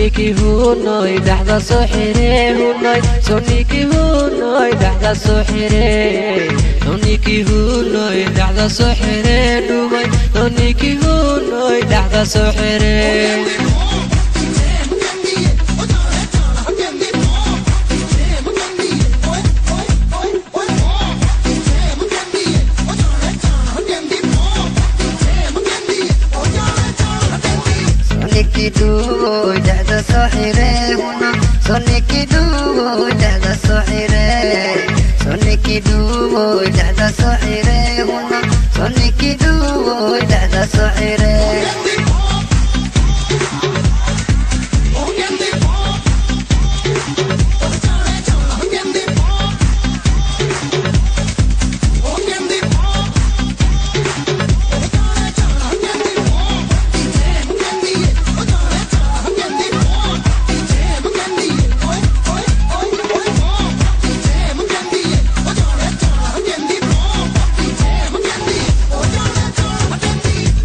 Soniki hunoi dahda sohire hunoi Soniki hunoi dahda sohire Soniki hunoi dahda sohire dumai Soniki hunoi dahda sohire Soniki du dahda sohire huna Soniki du dahda sohire Soniki du dahda sohire huna Soniki du dahda sohire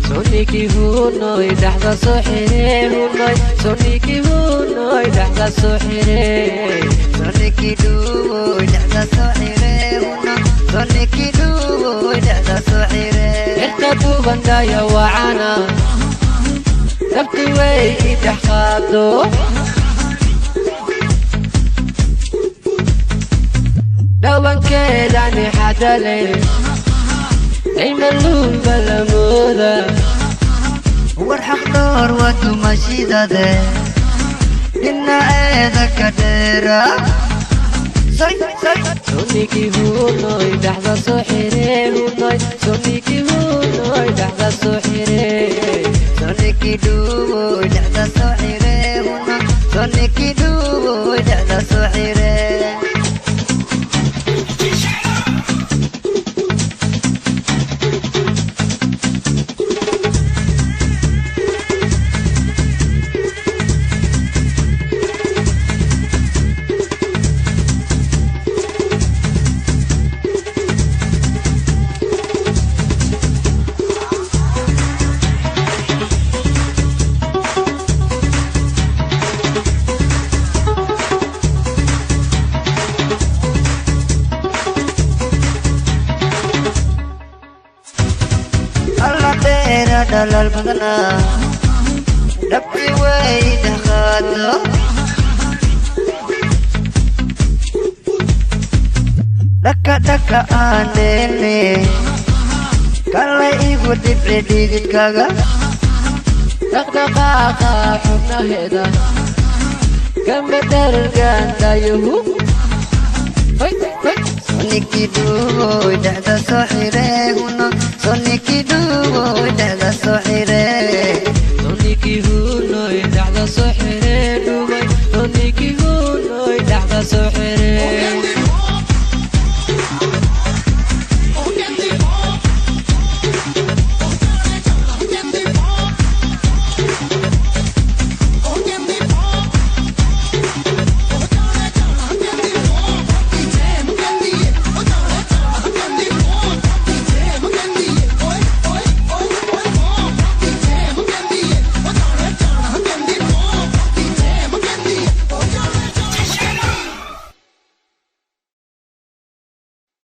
Soniki hunoi dahda sohire hunoi Soniki hunoi dahda sohire Soniki du dahda sohire huna Soniki du dahda sohire Irkatu bandaya wacana Nabti way idhaxaado dhawankeedani xadale aymalul balamooda warxaq door wadu mashidade dhinaceeda ka dheera Soniki hunoi dahda sohire hunoi Soniki hunoi dahda sohire Soniki du dahda sohire huna Soniki du dahda sohire dalal badana dabti way dakhado daka anene kala igu dibre digidkaga dhaqdhaqaaqa xubnaheeda kama dhargandayuhu Soniki du dahda sohire huna Soniki du dahda sohire